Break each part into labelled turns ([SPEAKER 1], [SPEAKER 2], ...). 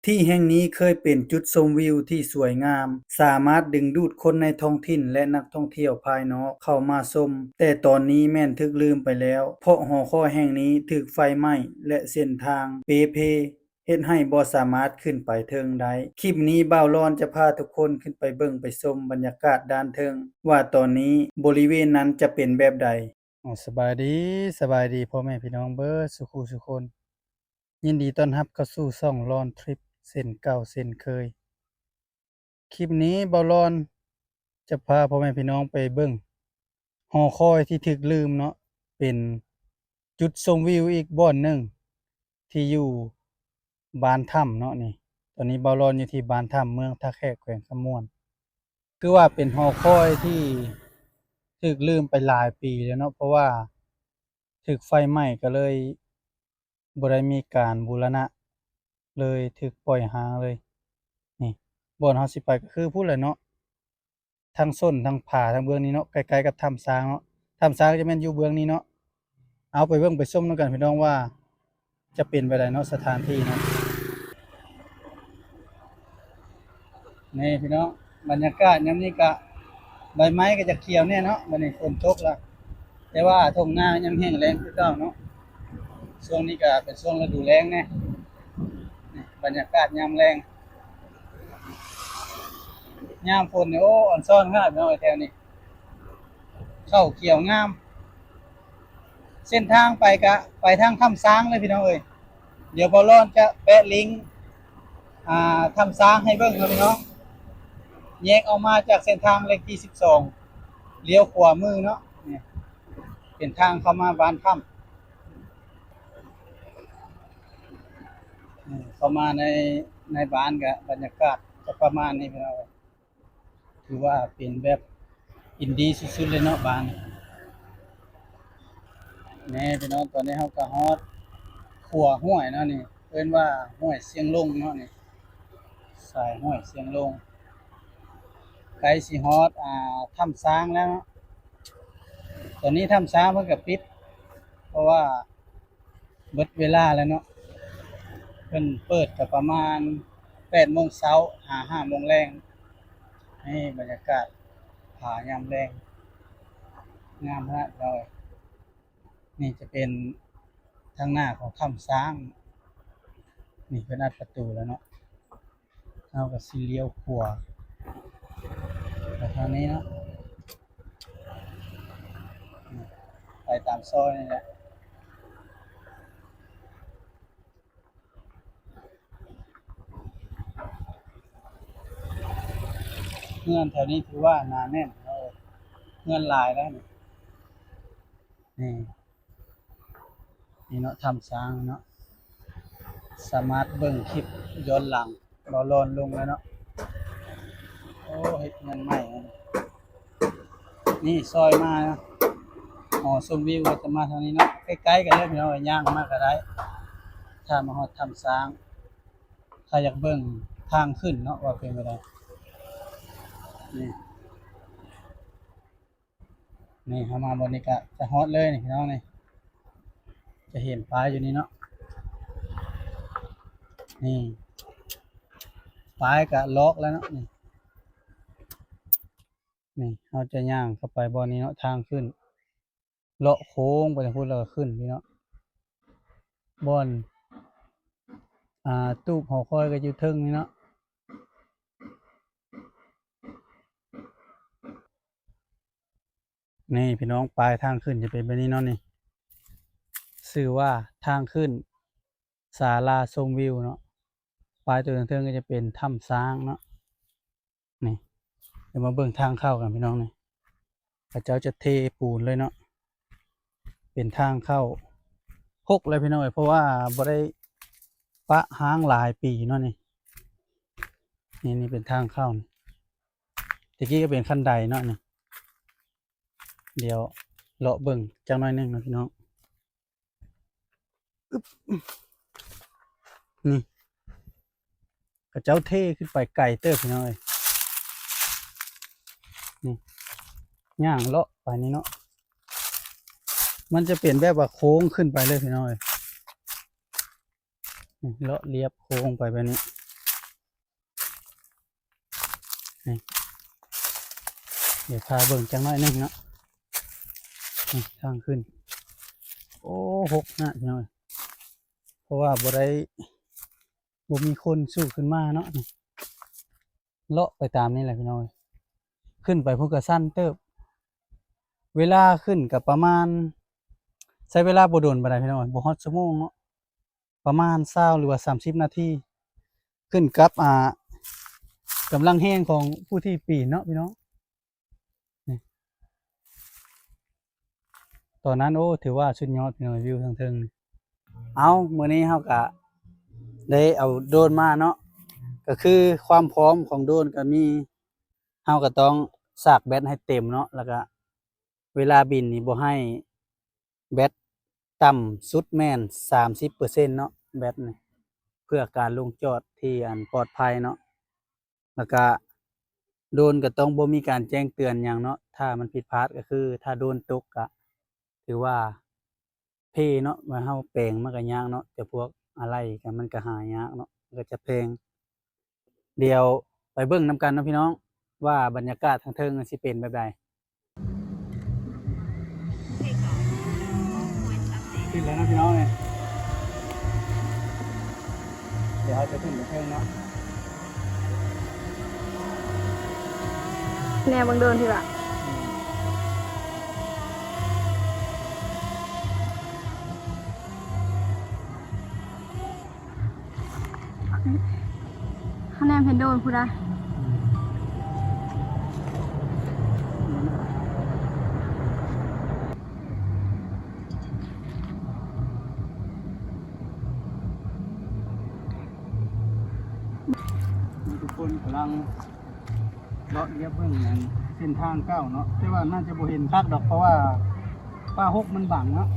[SPEAKER 1] ที่แห่งนี้เคยเป็นจุดชมวิวที่สวยงามสามารถดึงดูดคนในท้องถิ่นและนักท่องเที่ยวภายนอกเข้ามาชมแต่ตอนนี้แม่นถูกลืมไปแล้วเพราะหอคอยแห่งนี้ถูกไฟไหม้และเส้นทางเปเพเฮ็ดให้บ่สามารถขึ้นไปเทิงได้คลิปนี้บ่าวร้อนจะพาทุกคนขึ้นไปเบิ่งไปชมบรรยากาศด้านเทิงว่าตอนนี้บริเวณนั้นจะเป็นแบบใดสบายดีพ่อแม่พี่น้องเบิดสุขุสุคนยินดีต้อนรับเข้าสู่ช่องร้อนทริปเส้นเก่าเส้นเคยคลิปนี้บ่าวร้อนจะพาพ่อแม่พี่น้องไปเบิ่งหอคอยที่ถูกลืมเนาะเป็นจุดชมวิวอีกบ่อนหนึ่งที่อยู่บ้านถ้ำเนาะนี่ตอนนี้บ่าวร้อนอยู่ที่บ้านถ้ำเมืองท่าแขกแขวงคำม่วนคือว่าเป็นหอคอยที่ถูกลืมไปหลายปีแล้วเนาะเพราะว่าถูกไฟไหม้ก็เลยบ่ได้มีการบูรณะเลยถูกปล่อยร้างเลยนี่บ่อนเฮาสิไปก็คือพู้นแหละเนาะทั้งส้นทั้งผาทั้งเบื้องนี้เนาะใกล้ๆกับถ้ำช้างเนาะถ้ำช้างจะแม่นอยู่เบื้องนี้เนาะเอาไปเบิ่งไปชมนำกันพี่น้องว่าจะเป็นไปได้เนาะสถานที่เนาะนี่พี่น้องบรรยากาศยามนี้ก็ใบไม้ก็จะเขียวแน่เนาะบัดนี้ฝนตกแล้วแต่ว่าทุ่งนายังแห้งแล้งคือเก่าเนาะช่วงนี้ก็เป็นช่วงฤดูแล้งแน่นี่บรรยากาศยามแล้งยามฝนนี่โอ้อ่อนซ่อนขนาดพี่น้องแถวนี้เข้าเขียวงามเส้นทางไปก็ไปทางถ้ำช้างเลยพี่น้องเอ้ยเดี๋ยวบ่ร้อนจะแปะลิงก์ถ้ำช้างให้เบิ่งครับพี่น้องแยกออกมาจากเส้นทางเลขที่12เลี้ยวขวามือเนาะนี่เป็นทางเข้ามาบ้านถ้ำเข้ามาในบ้านก็บรรยากาศจะประมาณนี้พี่น้องถือว่าเป็นแบบอินดีสุดๆเลยเนาะบ้านนี่พี่น้องตอนนี้เฮาก็ฮอดขัวห้วยเนาะนี่เอิ้นว่าห้วยเสียงลงเนาะนี่สายห้วยเสียงลงไกลสิฮอดถ้ำช้างแล้วเนาะตอนนี้ถ้ำช้างเพิ่นก็ปิดเพราะว่าเบิดเวลาแล้วเนาะเพิ่นเปิดก็ประมาณ8โมงเช้า5โมงแลงนี่บรรยากาศผายามแลงงามฮะเรานี่จะเป็นทางหน้าของถ้ำช้างนี่เพิ่นอัดประตูแล้วเนาะเฮาก็สิเลี้ยวขวาไปทางนี้เนาะไปตามซอยนี่แหละเฮือนแถวนี้ถือว่าหนาแน่นเฮือนหลายแล้วนี่นี่เนาะถ้ำช้างเนาะสามารถเบิ่งคลิปย้อนหลังบ่ร้อนลงแล้วเนาะโอ้เฮ็ดเงินใหม่นี่ซอยมานะหอชมวิวก็จะมาทางนี้เนาะใกล้ๆกันเลยพี่น้องย่างมาก็ได้ถ้ามาฮอดถ้ำช้างถ้าอยากเบิ่งทางขึ้นเนาะว่าเป็นไปได้นี่นี่เฮามาบนนี้ก็จะฮอดเลยนี่พี่น้องนี่จะเห็นป้ายอยู่นี่เนาะนี่ป้ายก็ล็อกแล้วเนาะนี่เราจะย่างเข้าไปบ่อนี้เนาะทางขึ้นเลาะโค้งไปทางพุ้นแล้วก็ขึ้นพี่เนาะบ่อนตู้หอคอยก็อยู่เทิงนี่เนาะนี่พี่น้องปลายทางขึ้นจะเป็นแบบนี้เนาะนี่ชื่อว่าทางขึ้นศาลาชมวิวเนาะปลายตัวเทิงก็จะเป็นถ้ำช้างเนาะนี่เดี๋ยวมาเบิ่งทางเข้ากันพี่น้องนี่พระเจ้าจะเทปูนเลยเนาะเป็นทางเข้าพกเลยพี่น้องเพราะว่าบ่ได้ปะห้างหลายปีเนาะนี่เป็นทางเข้านี่ตะกี้ก็เป็นคันไดเนาะนี่เดี๋ยวเลาะเบิ่งจังหน่อยหนึงนะพี่น้องนี่พระเจ้าเทขึ้นไปไกลเติบพี่น้องนี่ย่างเลาะไปนี่เนาะมันจะเป็นแบบว่าโค้งขึ้นไปเลยพี่น้องเลาะเรียบโค้งไปแบบนี้ นี่เดี๋ยวพาเบิ่งจังน้อยหนึงเนาะนี่ทางขึ้นโอ้หกนะพี่น้อยเพราะว่าบ่มีคนสู้ขึ้นมาเนาะนี่เลาะไปตามนี่แหละพี่น้อยขึ้นไปพวกก็สั้นเติบเวลาขึ้นกับประมาณใช้เวลาบ่โดนปานใดพี่น้อยบ่ฮอดชั่วโมงเนาะประมาณ20หรือว่า30นาทีขึ้นกับกำลังแห้งของผู้ที่ปีนเนาะพี่น้องนี่ตอนนั้นโอ้ถือว่าสุดยอดพี่น้อยวิวทางเทิงเอามื้อนี้เฮาก็ได้เอาโดรนมาเนาะก็คือความพร้อมของโดรนก็มีเฮาก็ต้องสากแบตให้เต็มเนาะแล้วก็เวลาบินนี่บ่ให้แบตต่ำสุดแม่น 30% เนาะแบตนี่เพื่อการลงจอดที่ปลอดภัยเนาะแล้วก็โดรนก็ต้องบ่มีการแจ้งเตือนหยังเนาะถ้ามันผิดพลาดก็คือถ้าโดรนตกก็ถือว่าเพเนาะว่าเฮาแปลงมันก็ยากเนาะแต่พวกอะไรก็มันก็หายากเนาะมันก็จะแพงเดี๋ยวไปเบิ่งนำกันเนาะพี่น้องว่าบรรยากาศทางเทิงสิเป็นแบบใดขึ้นแล้วนะพี่น้องเนี่ยเดี๋ยวเราจะขึ้นไปเทิงเนาะ
[SPEAKER 2] แนวบังเดินทีละคะแนนเพนโดนพูดได้
[SPEAKER 1] ทุกคนกำลังเลาะเลียบเบิ่งนั่นเส้นทางเก้าเนาะแต่ว่าน่าจะบ่เห็นคักดอกเพราะว่าป้าหกมันบังเนาะ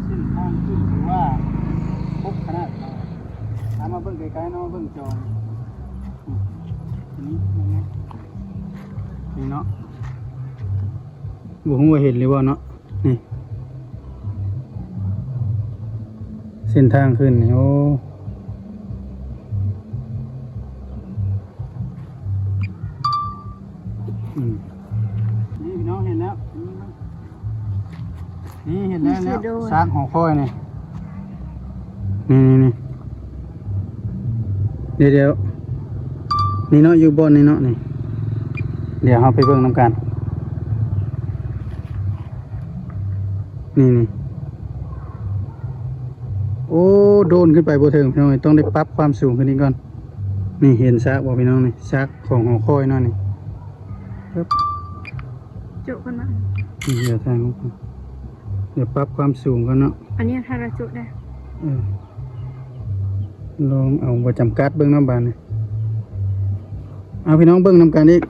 [SPEAKER 1] เส้นทางขึ้นถือว่าพบขนาดเนาะตามมาเบิ่งไกลๆเนาะเบิ่งจอนี่เนาะบ่ฮู้ว่าเห็นหรือบ่เนาะนี่เส้นทางขึ้นนี่โอ้นี่พี่น้องเห็นแล้วนี่เห็นแล้วซากหอคอยนี่นี่เดี๋ยวนี่เนาะอยู่บนนี่เนาะนี่เดี๋ยวเราไปเบิ่งนำกันนี่โอ้โดนขึ้นไปบ่ถึงพี่น้องต้องได้ปรับความสูงขึ้นนี้ก่อนนี่เห็นซากบ่พี่น้องนี่ซากของหอคอยเนาะนี่ปึ๊บ
[SPEAKER 2] จุกันมา
[SPEAKER 1] เดี๋ยวทางเดี๋ยวปรับความสูงกันเนาะ
[SPEAKER 2] อันนี้ถ้าเราจุได้
[SPEAKER 1] ลองเอาบ่จำกัดเบิ่งน้ำบานนี่เอาพี่น้องเบิ่งนำกันอีก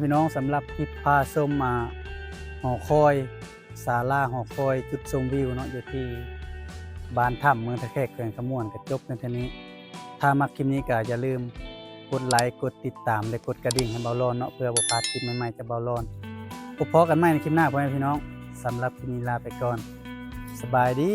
[SPEAKER 1] พี่น้องสำหรับคลิปพาชมมาหอคอยศาลาหอคอยจุดชมวิวเนาะอยู่ที่บ้านถ้ำเมืองตะแคกเขื่อนขมวนกระจบในทีนี้ถ้ามักคลิปนี้ก็อย่าลืมกดไลค์กดติดตามและกดกระดิ่งให้เบาร้อนเนาะเพื่อบ่พลาดคลิปใหม่ๆจะเบาร้อนพบกันใหม่ในคลิปหน้าพ่อแม่พี่น้องสำหรับคลิปนี้ลาไปก่อนสบายดี